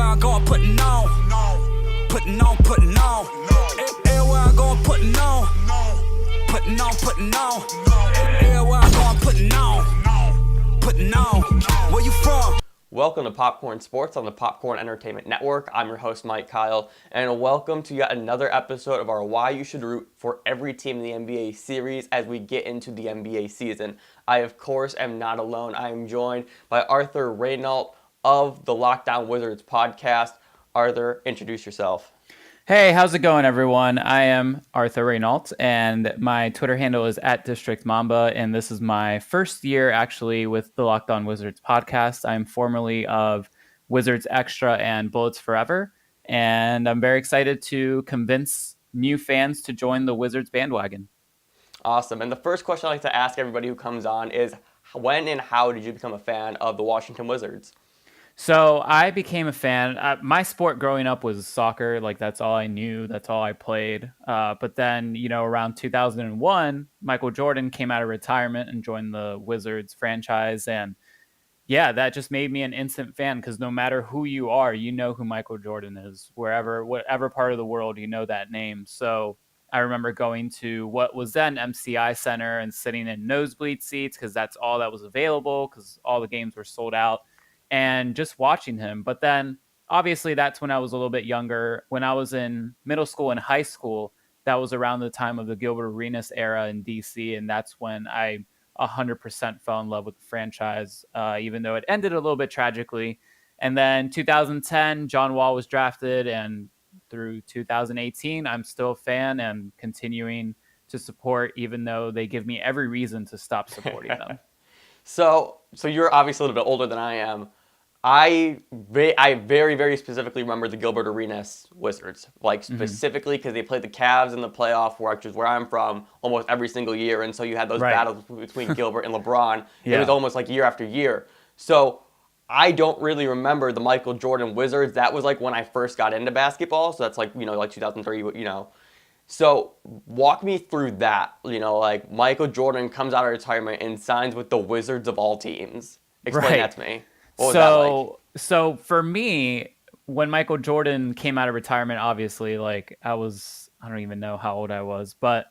I go, I'm putting on. Putting on, putting on. Everywhere I go, I'm putting on. Putting on, putting on. Everywhere I go, I'm putting on. Putting on. Where you from? Welcome to Popcorn Sports on the Popcorn Entertainment Network. I'm your host, Mike Kyle, and welcome to yet another episode of our Why You Should Root for Every Team in the NBA series as we get into the NBA season. I, of course, am not alone. I am joined by Arthur Reinaltt of the Lockdown Wizards podcast. Arthur, introduce yourself. Hey, how's it going, everyone? I am Arthur Reinaltt, and my Twitter handle is @DistrictMamba, and this is my first year, actually, with the Locked On Wizards podcast. I'm formerly of Wizards Extra and Bullets Forever, and I'm very excited to convince new fans to join the Wizards bandwagon. Awesome. And the first question I like to ask everybody who comes on is, when and how did you become a fan of the Washington Wizards? So I became a fan. My sport growing up was soccer. Like, that's all I knew. That's all I played. But then, around 2001, Michael Jordan came out of retirement and joined the Wizards franchise. And yeah, that just made me an instant fan because no matter who you are, you know who Michael Jordan is. Whatever part of the world, you know that name. So I remember going to what was then MCI Center and sitting in nosebleed seats because that's all that was available because all the games were sold out. And just watching him. But then obviously that's when I was a little bit younger. When I was in middle school and high school, that was around the time of the Gilbert Arenas era in DC. And that's when I 100% fell in love with the franchise, even though it ended a little bit tragically. And then 2010, John Wall was drafted. And through 2018, I'm still a fan and continuing to support, even though they give me every reason to stop supporting them. So you're obviously a little bit older than I am. I very, very specifically remember the Gilbert Arenas Wizards, like specifically because they played the Cavs in the playoff, which is where I'm from, almost every single year. And so you had those battles between Gilbert and LeBron. Yeah. It was almost like year after year. So I don't really remember the Michael Jordan Wizards. That was like when I first got into basketball. So that's like, like 2003, So walk me through that, like Michael Jordan comes out of retirement and signs with the Wizards of all teams. Explain that to me. What was that like? So for me, when Michael Jordan came out of retirement, obviously, like I don't even know how old I was, but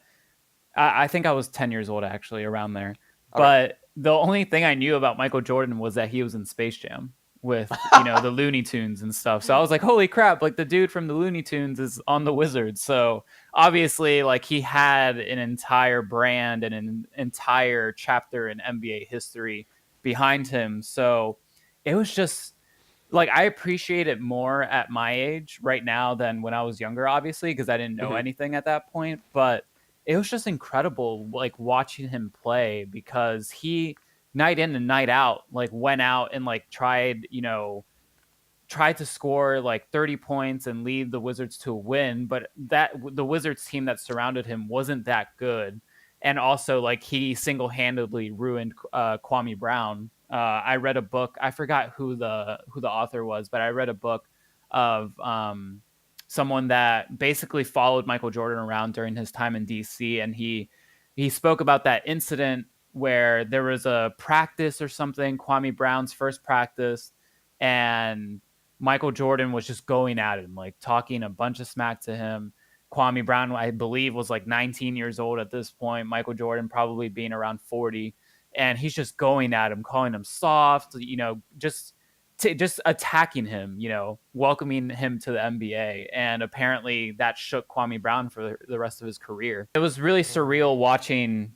I think I was 10 years old, actually, around there. Okay. But the only thing I knew about Michael Jordan was that he was in Space Jam with, the Looney Tunes and stuff. So I was like, holy crap, like the dude from the Looney Tunes is on the Wizards. So obviously, like he had an entire brand and an entire chapter in NBA history behind him. So it was just like, I appreciate it more at my age right now than when I was younger, obviously, because I didn't know anything at that point. But it was just incredible, like watching him play, because he night in and night out, like went out and like tried to score like 30 points and lead the Wizards to a win. But the Wizards team that surrounded him wasn't that good. And also, like, he single-handedly ruined Kwame Brown. I read a book. I forgot who the author was, but I read a book of someone that basically followed Michael Jordan around during his time in DC, and he spoke about that incident where there was a practice or something, Kwame Brown's first practice, and Michael Jordan was just going at him, like talking a bunch of smack to him. Kwame Brown, I believe, was like 19 years old at this point. Michael Jordan probably being around 40. And he's just going at him, calling him soft, just attacking him, welcoming him to the NBA. And apparently that shook Kwame Brown for the rest of his career. It was really surreal watching,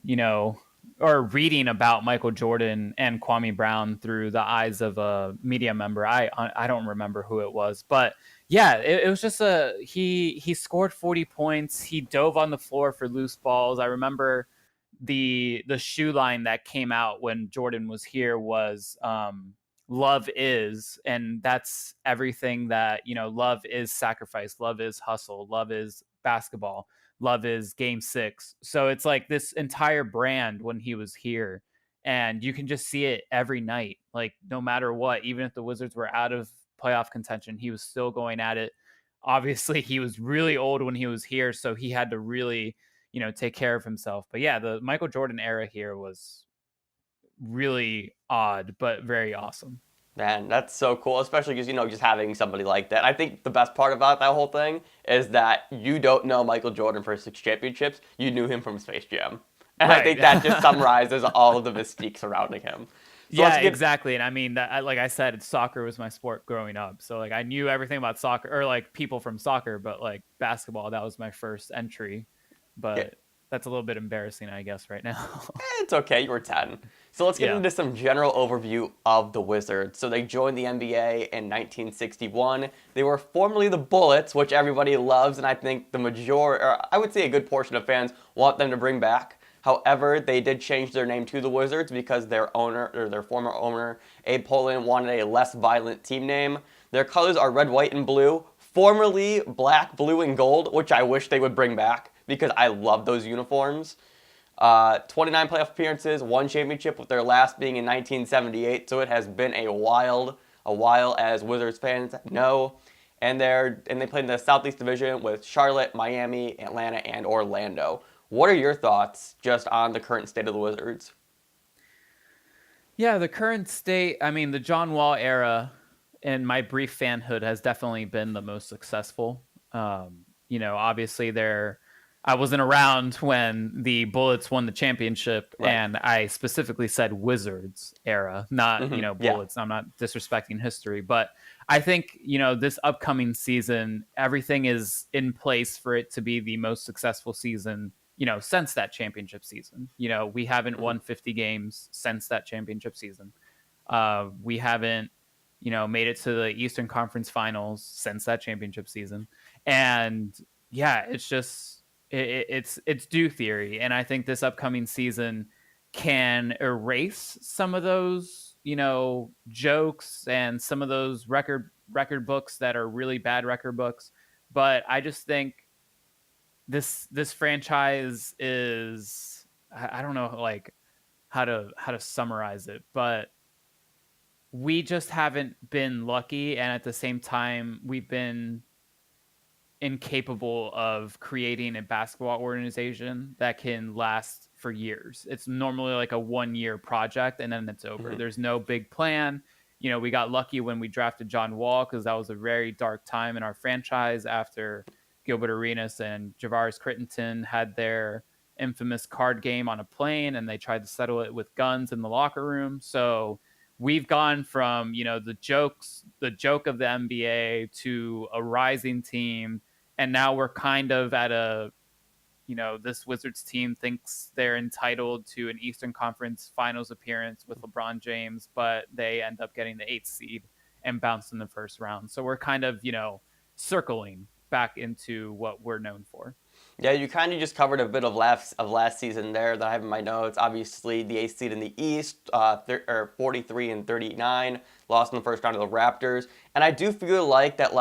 or reading about Michael Jordan and Kwame Brown through the eyes of a media member. I don't remember who it was, but yeah, it was just he scored 40 points. He dove on the floor for loose balls. I remember the shoe line that came out when Jordan was here was love is, and that's everything that, love is sacrifice, love is hustle, love is basketball, love is game 6. So it's like this entire brand when he was here, and you can just see it every night, like no matter what, even if the Wizards were out of playoff contention, he was still going at it. Obviously he was really old when he was here, so he had to really, take care of himself. But yeah, the Michael Jordan era here was really odd, but very awesome. Man, that's so cool, especially because, just having somebody like that. I think the best part about that whole thing is that you don't know Michael Jordan for 6 championships. You knew him from Space Jam. And I Right. think that just summarizes all of the mystique surrounding him. So Yeah, let's get exactly. And I mean, like I said, soccer was my sport growing up. So like I knew everything about soccer or like people from soccer, but like basketball, that was my first entry. yeah, But that's a little bit embarrassing, I guess, right now. it's okay, you were 10. So let's get Yeah. into some general overview of the Wizards. So they joined the NBA in 1961. They were formerly the Bullets, which everybody loves, and I think the majority, or I would say a good portion of fans, want them to bring back. However, they did change their name to the Wizards because their owner, or their former owner, Abe Pollin, wanted a less violent team name. Their colors are red, white, and blue, formerly black, blue, and gold, which I wish they would bring back because I love those uniforms. 29 playoff appearances, 1 championship, with their last being in 1978. So it has been a while, as Wizards fans know. And they played in the Southeast Division with Charlotte, Miami, Atlanta, and Orlando. What are your thoughts just on the current state of the Wizards? Yeah, the current state, I mean, the John Wall era in my brief fanhood has definitely been the most successful. Obviously I wasn't around when the Bullets won the championship, Right. and I specifically said Wizards era, not, Yeah. Bullets. I'm not disrespecting history, but I think, this upcoming season, everything is in place for it to be the most successful season, since that championship season. We haven't won 50 games since that championship season. We haven't, made it to the Eastern Conference Finals since that championship season. And yeah, it's just, it's due theory. And I think this upcoming season can erase some of those, jokes and some of those record books that are really bad record books. But I just think this franchise is, I don't know like how to summarize it, but we just haven't been lucky, and at the same time we've been incapable of creating a basketball organization that can last for years. It's normally like a 1-year project and then it's over. There's no big plan. We got lucky when we drafted John Wall because that was a very dark time in our franchise after Gilbert Arenas and Javaris Crittenton had their infamous card game on a plane and they tried to settle it with guns in the locker room. So we've gone from, the joke of the NBA to a rising team. And now we're kind of at this Wizards team thinks they're entitled to an Eastern Conference Finals appearance with LeBron James, but they end up getting the 8th seed and bounced in the first round. So we're kind of, circling back into what we're known for. Yeah, you kind of just covered a bit of last season there that I have in my notes. Obviously, the 8th seed in the East, 43 and 39, lost in the first round to the Raptors. And I do feel like that,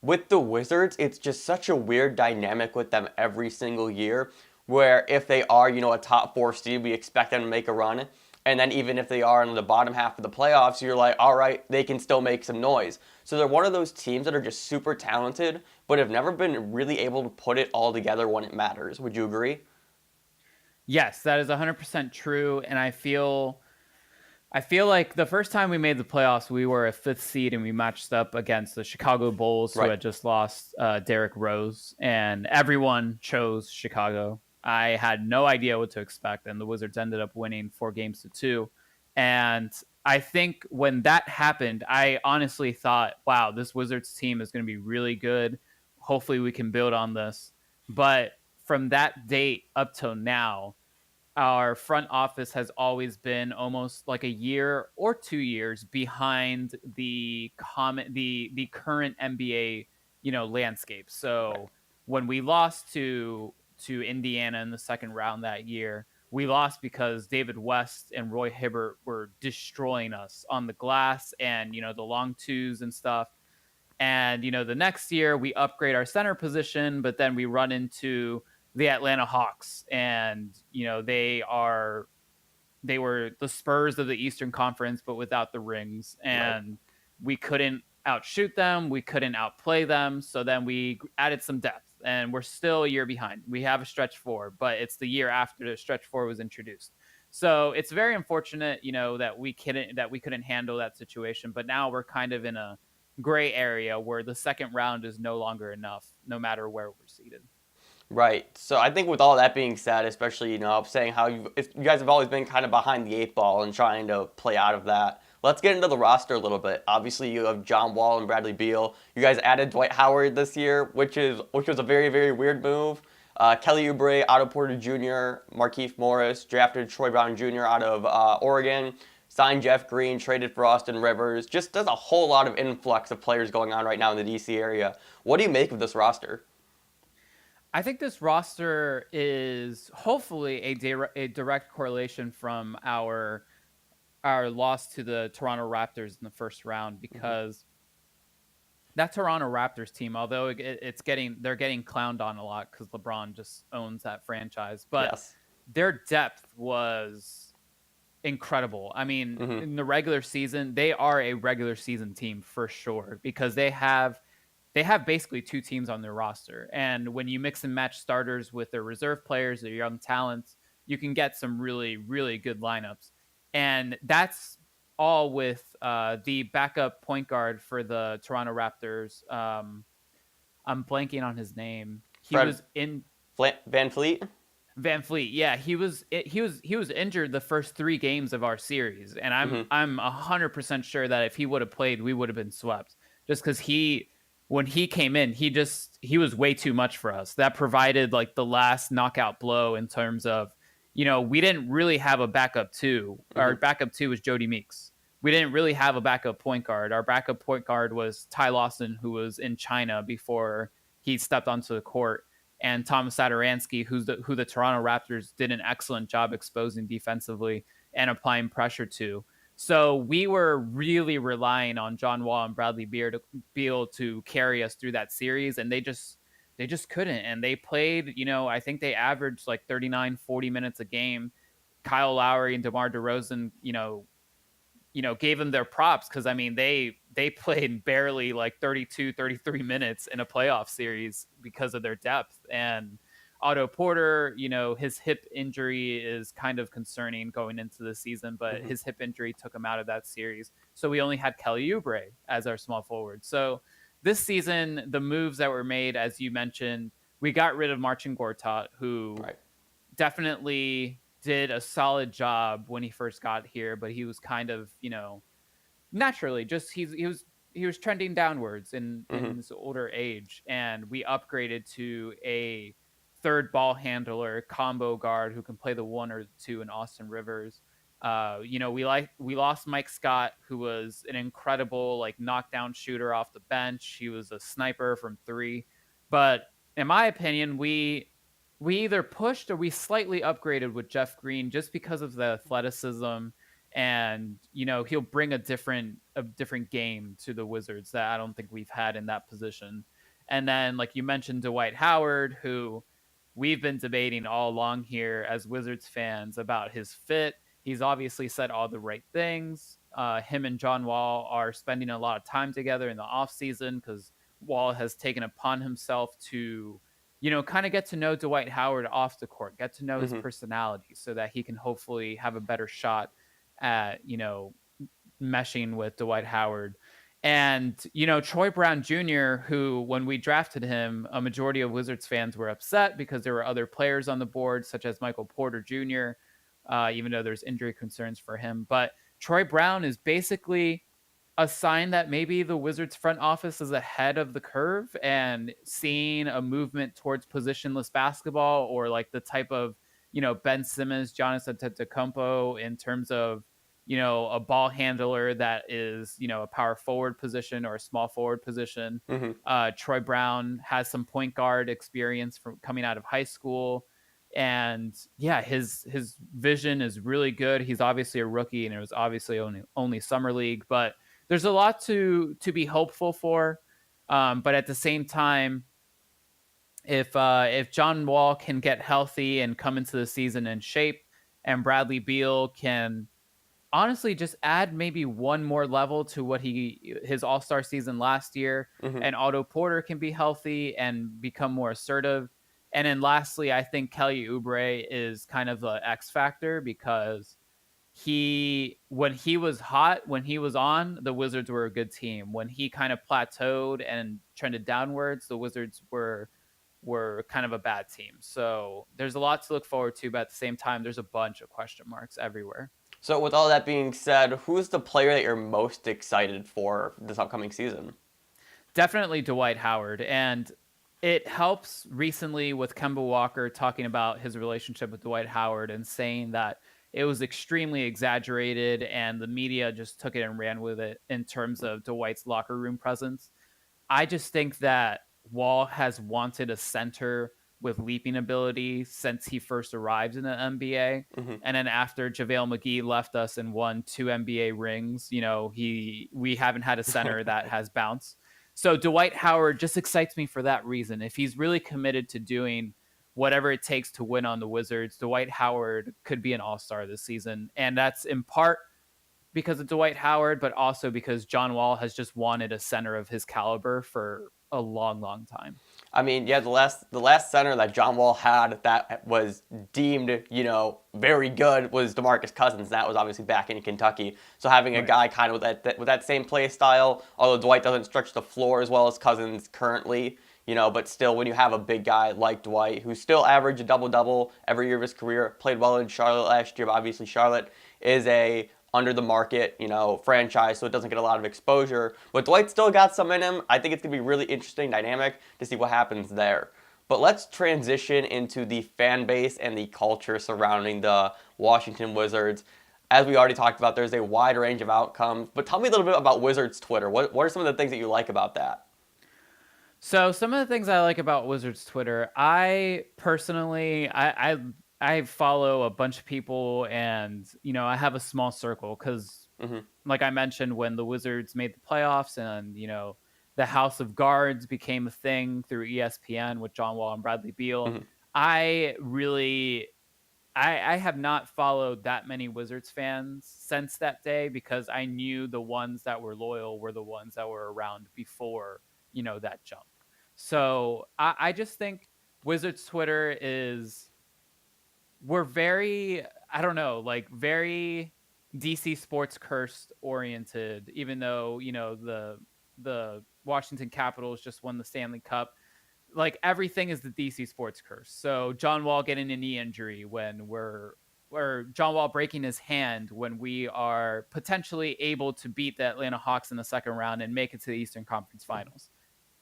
with the Wizards, it's just such a weird dynamic with them every single year, where if they are, a top 4 seed, we expect them to make a run. And then even if they are in the bottom half of the playoffs, you're like, all right, they can still make some noise. So they're one of those teams that are just super talented, but have never been really able to put it all together when it matters. Would you agree? Yes, that is 100% true. And I feel like the first time we made the playoffs, we were a 5th seed and we matched up against the Chicago Bulls, who had just lost Derrick Rose, and everyone chose Chicago. I had no idea what to expect, and the Wizards ended up winning 4-2. And I think when that happened, I honestly thought, wow, this Wizards team is going to be really good. Hopefully we can build on this. But from that date up till now, our front office has always been almost like a year or 2 years behind the current NBA, landscape. So when we lost to Indiana in the second round that year, we lost because David West and Roy Hibbert were destroying us on the glass and, the long twos and stuff. And, the next year we upgrade our center position, but then we run into the Atlanta Hawks, and they were the Spurs of the Eastern Conference, but without the rings, and we couldn't outshoot them, we couldn't outplay them. So then we added some depth, and we're still a year behind. We have a stretch 4, but it's the year after the stretch 4 was introduced. So it's very unfortunate, that we couldn't handle that situation. But now we're kind of in a gray area where the second round is no longer enough, no matter where we're seated. Right. So I think with all that being said, especially, saying how you guys have always been kind of behind the eight ball and trying to play out of that. Let's get into the roster a little bit. Obviously, you have John Wall and Bradley Beal. You guys added Dwight Howard this year, which was a very, very weird move. Kelly Oubre, Otto Porter Jr., Markieff Morris, drafted Troy Brown Jr. out of Oregon, signed Jeff Green, traded for Austin Rivers. Just there's a whole lot of influx of players going on right now in the DC area. What do you make of this roster? I think this roster is hopefully a direct correlation from our loss to the Toronto Raptors in the first round, because that Toronto Raptors team, although they're getting clowned on a lot because LeBron just owns that franchise, but Yes. their depth was incredible. I mean, in the regular season, they are a regular season team for sure, because they have basically two teams on their roster. And when you mix and match starters with their reserve players, their young talents, you can get some really, really good lineups. And that's all with the backup point guard for the Toronto Raptors. I'm blanking on his name. He was in Van Fleet. Van Fleet, yeah, he was injured the first 3 games of our series, and I'm 100% sure that if he would have played, we would have been swept. Just because when he came in, he was way too much for us. That provided like the last knockout blow in terms of, we didn't really have a backup two. Our backup two was Jody Meeks. We didn't really have a backup point guard. Our backup point guard was Ty Lawson, who was in China before he stepped onto the court, and Thomas Satoransky, who the Toronto Raptors did an excellent job exposing defensively and applying pressure to. So we were really relying on John Wall and Bradley Beal to carry us through that series, and they just couldn't. And they played, I think they averaged like 39, 40 minutes a game. Kyle Lowry and DeMar DeRozan, gave them their props, because, I mean, they played barely like 32, 33 minutes in a playoff series because of their depth. And Otto Porter, his hip injury is kind of concerning going into the season, but his hip injury took him out of that series. So we only had Kelly Oubre as our small forward. So this season, the moves that were made, as you mentioned, we got rid of Marcin Gortat, who definitely did a solid job when he first got here, but he was kind of, naturally just he was trending downwards in his older age, and we upgraded to a third ball handler, combo guard who can play the 1 or 2 in Austin Rivers. We lost Mike Scott, who was an incredible like knockdown shooter off the bench. He was a sniper from 3, but in my opinion, we either pushed or we slightly upgraded with Jeff Green, just because of the athleticism, and he'll bring a different game to the Wizards that I don't think we've had in that position. And then, like you mentioned, Dwight Howard, who we've been debating all along here as Wizards fans about his fit. He's obviously said all the right things. Him and John Wall are spending a lot of time together in the offseason, because Wall has taken upon himself to, kind of get to know Dwight Howard off the court, get to know his personality, so that he can hopefully have a better shot at, meshing with Dwight Howard. And, Troy Brown Jr., who, when we drafted him, a majority of Wizards fans were upset because there were other players on the board, such as Michael Porter Jr., even though there's injury concerns for him. But Troy Brown is basically a sign that maybe the Wizards front office is ahead of the curve and seeing a movement towards positionless basketball, or like the type of, Ben Simmons, Giannis Antetokounmpo, in terms of, a ball handler that is, a power forward position or a small forward position. Troy Brown has some point guard experience from coming out of high school. And yeah, his vision is really good. He's obviously a rookie, and it was obviously only summer league, but there's a lot to be hopeful for. But at the same time, if John Wall can get healthy and come into the season in shape, and Bradley Beal can honestly just add maybe one more level to what his all-star season last year, and Otto Porter can be healthy and become more assertive, And then lastly, I think Kelly Oubre is kind of the X factor because when he was hot, when he was on, the Wizards were a good team. When he kind of plateaued and trended downwards, the Wizards were kind of a bad team. So there's a lot to look forward to, but at the same time, there's a bunch of question marks everywhere. So with all that being said, who's the player that you're most excited for this upcoming season? Definitely Dwight Howard. And it helps recently with Kemba Walker talking about his relationship with Dwight Howard and saying that it was extremely exaggerated and the media just took it and ran with it in terms of Dwight's locker room presence. I just think that Wall has wanted a center with leaping ability since he first arrived in the NBA. Mm-hmm. And then after JaVale McGee left us and won 2 NBA rings, we haven't had a center that has bounce. So Dwight Howard just excites me for that reason. If he's really committed to doing whatever it takes to win on the Wizards, Dwight Howard could be an all-star this season. And that's in part because of Dwight Howard, but also because John Wall has just wanted a center of his caliber for a long, long time. I mean, yeah, the last center that John Wall had that was deemed, very good was DeMarcus Cousins. That was obviously back in Kentucky. So having a guy kind of with that same play style, although Dwight doesn't stretch the floor as well as Cousins currently, but still when you have a big guy like Dwight who still averaged a double-double every year of his career, played well in Charlotte last year, but obviously Charlotte is a under the market, franchise, so it doesn't get a lot of exposure. But Dwight still got some in him. I think it's going to be really interesting dynamic to see what happens there. But let's transition into the fan base and the culture surrounding the Washington Wizards. As we already talked about, there's a wide range of outcomes. But tell me a little bit about Wizards Twitter. What are some of the things that you like about that? So some of the things I like about Wizards Twitter, I personally, I follow a bunch of people and, I have a small circle because, like I mentioned, when the Wizards made the playoffs and, the House of Guards became a thing through ESPN with John Wall and Bradley Beal, I have not followed that many Wizards fans since that day because I knew the ones that were loyal were the ones that were around before, that jump. So I just think Wizards Twitter we're very, I don't know, like very DC sports cursed oriented, even though, the Washington Capitals just won the Stanley Cup. Like everything is the DC sports curse. So John Wall getting a knee injury or John Wall breaking his hand when we are potentially able to beat the Atlanta Hawks in the second round and make it to the Eastern Conference Finals.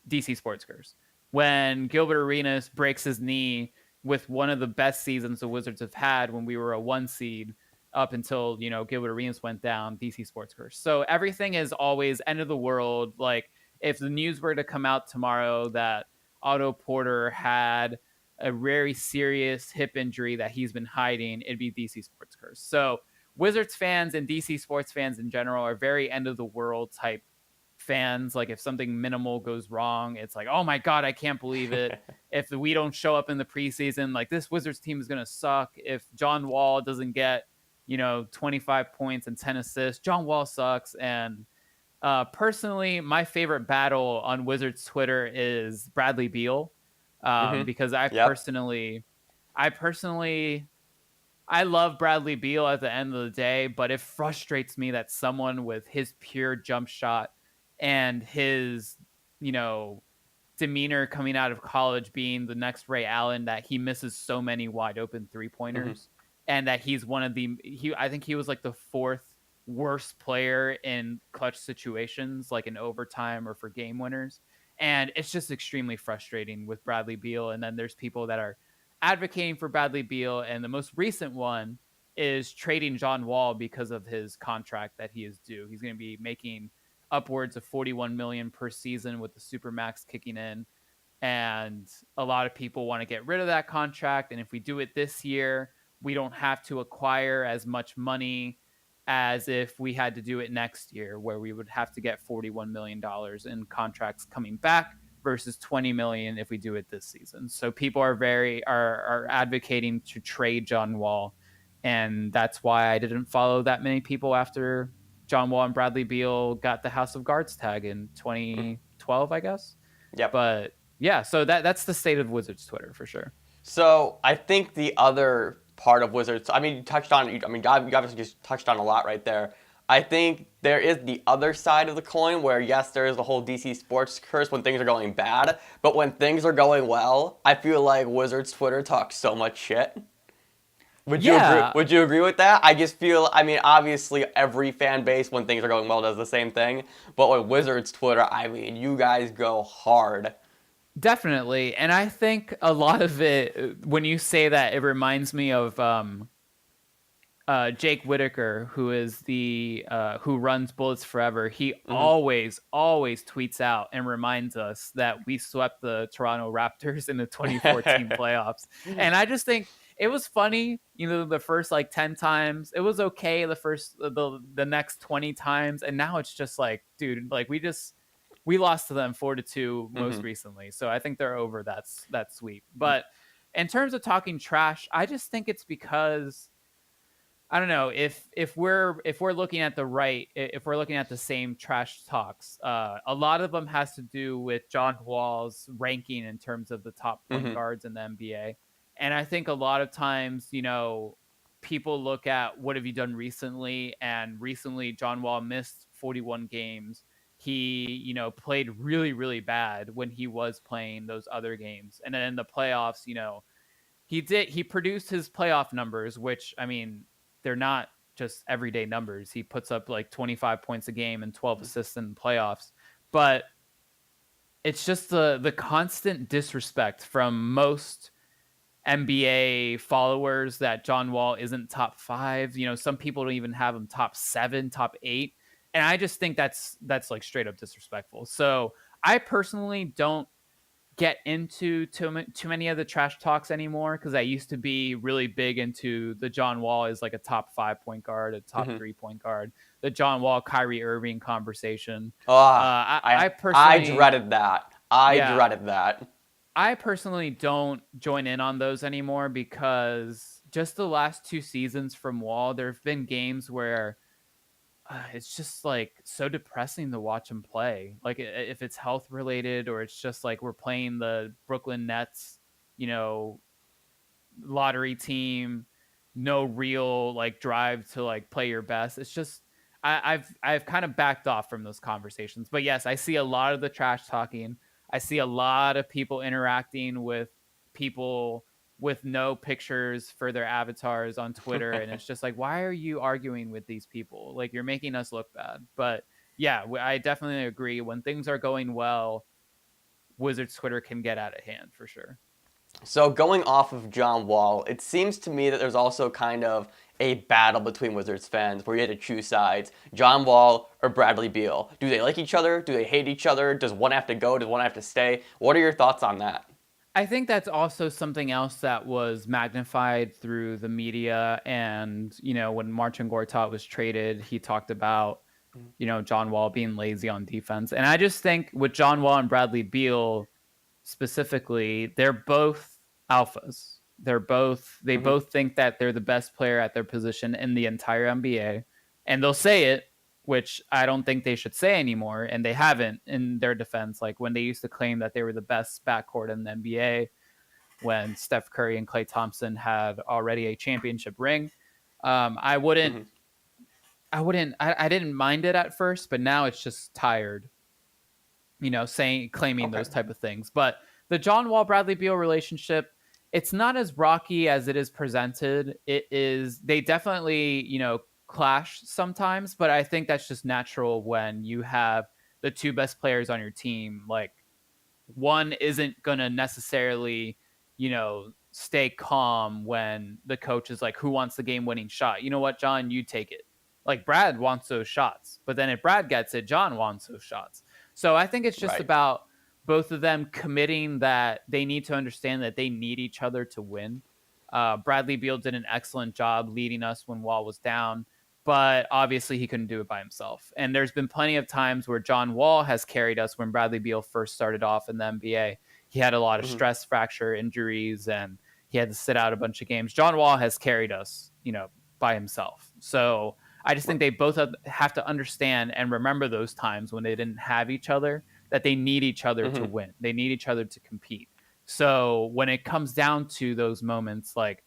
DC sports curse. When Gilbert Arenas breaks his knee with one of the best seasons the Wizards have had when we were a 1 seed up until, Gilbert Arenas went down, DC sports curse. So everything is always end of the world. Like if the news were to come out tomorrow that Otto Porter had a very serious hip injury that he's been hiding, it'd be DC sports curse. So Wizards fans and DC sports fans in general are very end of the world type fans. Like if something minimal goes wrong, it's like, oh my God, I can't believe it. If we don't show up in the preseason, like this Wizards team is going to suck. If John Wall doesn't get, 25 points and 10 assists, John Wall sucks. And personally, my favorite battle on Wizards Twitter is Bradley Beal. Because I love Bradley Beal at the end of the day, but it frustrates me that someone with his pure jump shot and his, demeanor coming out of college being the next Ray Allen, that he misses so many wide open 3-pointers and that he's I think he was like the 4th worst player in clutch situations, like in overtime or for game winners. And it's just extremely frustrating with Bradley Beal. And then there's people that are advocating for Bradley Beal. And the most recent one is trading John Wall because of his contract that he is due. He's going to be making upwards of $41 million per season with the Supermax kicking in. And a lot of people want to get rid of that contract. And if we do it this year, we don't have to acquire as much money as if we had to do it next year, where we would have to get $41 million in contracts coming back versus $20 million if we do it this season. So people are advocating to trade John Wall. And that's why I didn't follow that many people after John Wall and Bradley Beal got the House of Guards tag in 2012, I guess. Yeah. But yeah, so that's the state of Wizards Twitter for sure. So I think the other part of Wizards, I mean, you touched on, I mean, you obviously just touched on a lot right there. I think there is the other side of the coin where, yes, there is the whole DC sports curse when things are going bad, but when things are going well, I feel like Wizards Twitter talks so much shit. Would you agree? Yeah, Would you agree with that? I just feel, I mean, obviously every fan base when things are going well does the same thing, but with Wizards Twitter, I mean, you guys go hard. definitely. And I think a lot of it, when you say that, it reminds me of Jake Whitaker, who is the who runs Bullets Forever. He always tweets out and reminds us that we swept the Toronto Raptors in the 2014 playoffs. And I just think it was funny, the first like 10 times. It was okay the next 20 times, and now it's just like, dude, like we lost to them 4-2 most recently. So I think they're over that sweep. But in terms of talking trash, I just think it's because I don't know if we're looking at if we're looking at the same trash talks, a lot of them has to do with John Wall's ranking in terms of the top point guards in the NBA. And I think a lot of times, people look at what have you done recently, and recently John Wall missed 41 games. He, played really, really bad when he was playing those other games. And then in the playoffs, he produced his playoff numbers, which, I mean, they're not just everyday numbers. He puts up like 25 points a game and 12 assists in the playoffs. But it's just the constant disrespect from most NBA followers that John Wall isn't top 5. Some people don't even have him top 7, top 8. And I just think that's like straight up disrespectful. So I personally don't get into too many of the trash talks anymore, because I used to be really big into the John Wall is like a top 5 point guard, a top 3 point guard, the John Wall Kyrie Irving conversation. I personally dreaded that. I Yeah. dreaded that. I personally don't join in on those anymore, because just the last 2 seasons from Wall, there have been games where it's just like so depressing to watch him play. Like if it's health related, or it's just like we're playing the Brooklyn Nets, lottery team, no real like drive to like play your best. It's just I've kind of backed off from those conversations. But yes, I see a lot of the trash talking. I see a lot of people interacting with people with no pictures for their avatars on Twitter. And it's just like, why are you arguing with these people? Like, you're making us look bad. But yeah, I definitely agree. When things are going well, Wizards Twitter can get out of hand for sure. So going off of John Wall, it seems to me that there's also kind of a battle between Wizards fans where you had to choose sides. John Wall or Bradley Beal. Do they like each other? Do they hate each other? Does one have to go? Does one have to stay? What are your thoughts on that? I think that's also something else that was magnified through the media. And, when Marcin Gortat was traded, he talked about, John Wall being lazy on defense. And I just think with John Wall and Bradley Beal specifically, they're both alphas. They both think that they're the best player at their position in the entire NBA. And they'll say it, which I don't think they should say anymore, and they haven't in their defense. Like when they used to claim that they were the best backcourt in the NBA, when Steph Curry and Klay Thompson had already a championship ring. I didn't mind it at first, but now it's just tired, claiming those type of things. But the John Wall Bradley Beal relationship, it's not as rocky as it is presented. They definitely, clash sometimes, but I think that's just natural when you have the 2 best players on your team. Like, one isn't gonna necessarily, stay calm when the coach is like, who wants the game-winning shot? You know what, John, you take it. Like, Brad wants those shots, but then if Brad gets it, John wants those shots. So I think it's just about both of them committing that they need to understand that they need each other to win. Bradley Beal did an excellent job leading us when Wall was down, but obviously he couldn't do it by himself. And there's been plenty of times where John Wall has carried us when Bradley Beal first started off in the NBA. He had a lot of stress fracture injuries, and he had to sit out a bunch of games. John Wall has carried us, by himself. So I just think they both have to understand and remember those times when they didn't have each other, that they need each other to win. They need each other to compete. So when it comes down to those moments, like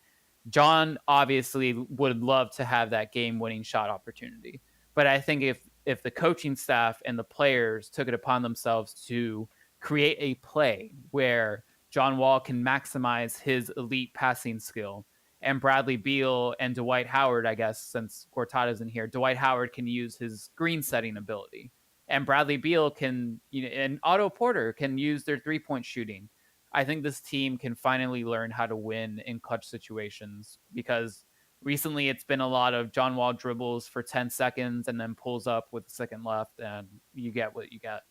John obviously would love to have that game-winning shot opportunity. But I think if the coaching staff and the players took it upon themselves to create a play where John Wall can maximize his elite passing skill, and Bradley Beal and Dwight Howard, I guess, since Gortata's in here, Dwight Howard can use his screen setting ability. And Bradley Beal can, and Otto Porter can use their three-point shooting. I think this team can finally learn how to win in clutch situations, because recently it's been a lot of John Wall dribbles for 10 seconds and then pulls up with a second left, and you get what you get.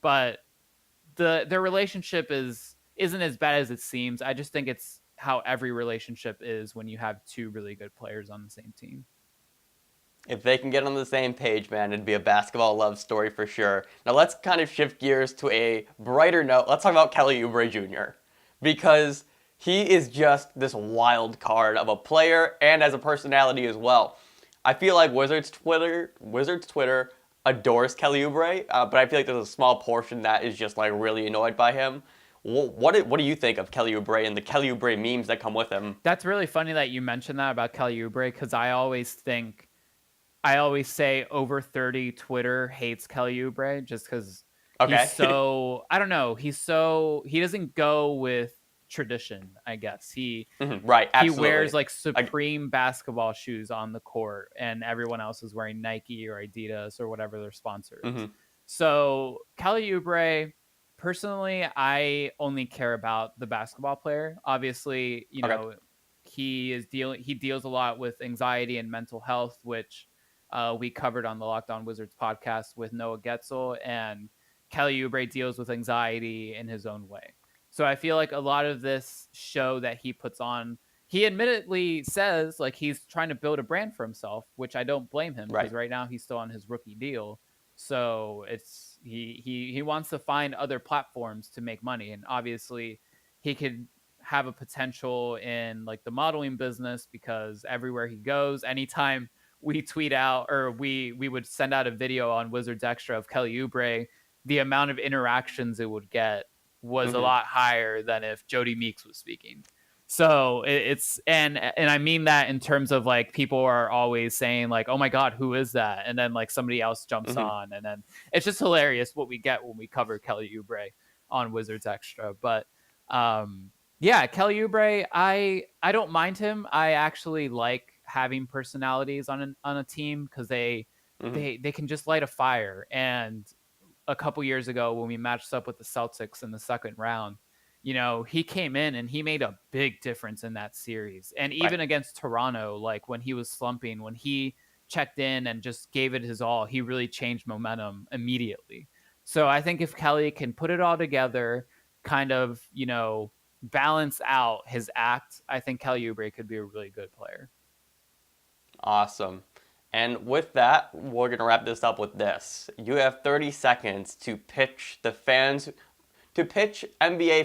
But their relationship isn't as bad as it seems. I just think it's how every relationship is when you have two really good players on the same team. If they can get on the same page, man, it'd be a basketball love story for sure. Now let's kind of shift gears to a brighter note. Let's talk about Kelly Oubre Jr. because he is just this wild card of a player and as a personality as well. I feel like Wizards Twitter adores Kelly Oubre, but I feel like there's a small portion that is just like really annoyed by him. What do you think of Kelly Oubre and the Kelly Oubre memes that come with him? That's really funny that you mentioned that about Kelly Oubre, because I always say over 30 Twitter hates Kelly Oubre just because he's so, I don't know, he doesn't go with tradition, I guess. Right, absolutely. He wears like Supreme basketball shoes on the court, and everyone else is wearing Nike or Adidas or whatever their sponsor is. So Kelly Oubre, personally, I only care about the basketball player. Obviously, he deals a lot with anxiety and mental health, which we covered on the Locked On Wizards podcast with Noah Getzel, and Kelly Oubre deals with anxiety in his own way. So I feel like a lot of this show that he puts on, he admittedly says like he's trying to build a brand for himself, which I don't blame him, because right now he's still on his rookie deal. So it's he wants to find other platforms to make money, and obviously he could have a potential in like the modeling business, because everywhere he goes, anytime we tweet out or we would send out a video on Wizards Extra of Kelly Oubre, the amount of interactions it would get was a lot higher than if Jody Meeks was speaking. So it's and I mean that in terms of like people are always saying like, oh my God, who is that? And then like somebody else jumps on, and then it's just hilarious what we get when we cover Kelly Oubre on Wizards Extra. But yeah, Kelly Oubre, I don't mind him. I actually like having personalities on a team, because they can just light a fire. And a couple years ago when we matched up with the Celtics in the second round, he came in and he made a big difference in that series. And even against Toronto, like when he was slumping, when he checked in and just gave it his all, he really changed momentum immediately. So I think if Kelly can put it all together, kind of, balance out his act, I think Kelly Oubre could be a really good player. Awesome. And with that, we're going to wrap this up with this. You have 30 seconds to pitch NBA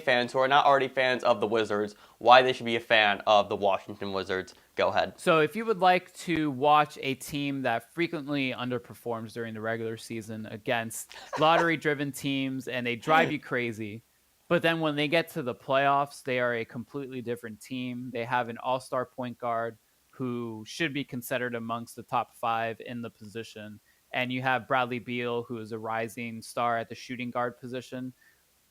fans who are not already fans of the Wizards why they should be a fan of the Washington Wizards. Go ahead. So if you would like to watch a team that frequently underperforms during the regular season against lottery-driven teams and they drive you crazy, but then when they get to the playoffs, they are a completely different team. They have an all-star point guard who should be considered amongst the top 5 in the position. And you have Bradley Beal, who is a rising star at the shooting guard position.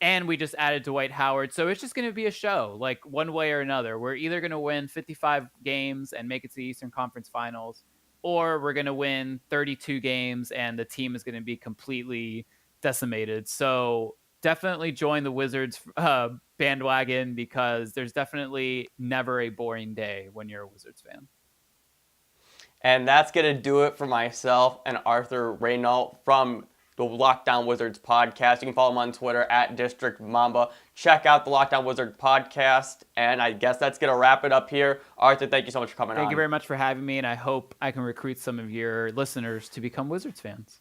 And we just added Dwight Howard. So it's just going to be a show, like one way or another. We're either going to win 55 games and make it to the Eastern Conference Finals, or we're going to win 32 games and the team is going to be completely decimated. So definitely join the Wizards bandwagon, because there's definitely never a boring day when you're a Wizards fan. And that's going to do it for myself and Arthur Reinaltt from the Locked On Wizards podcast. You can follow him on Twitter at District Mamba. Check out the Locked On Wizards podcast. And I guess that's going to wrap it up here. Arthur, thank you so much for coming on. Thank you very much for having me, and I hope I can recruit some of your listeners to become Wizards fans.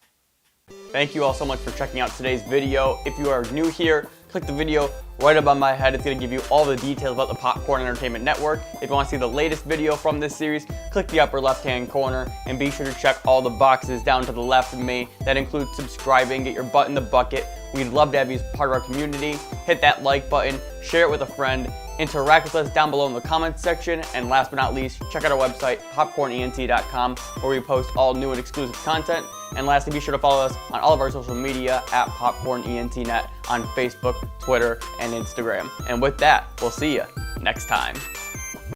Thank you all so much for checking out today's video. If you are new here, click the video right above my head. It's going to give you all the details about the Popcorn Entertainment Network. If you want to see the latest video from this series, click the upper left-hand corner, and be sure to check all the boxes down to the left of me. That includes subscribing, get your butt in the bucket, We'd love to have you as part of our community. Hit that like button, share it with a friend, interact with us down below in the comments section, and last but not least, check out our website, popcornent.com, where we post all new and exclusive content. And lastly, be sure to follow us on all of our social media at popcornentnet on Facebook, Twitter, and Instagram. And with that, we'll see you next time.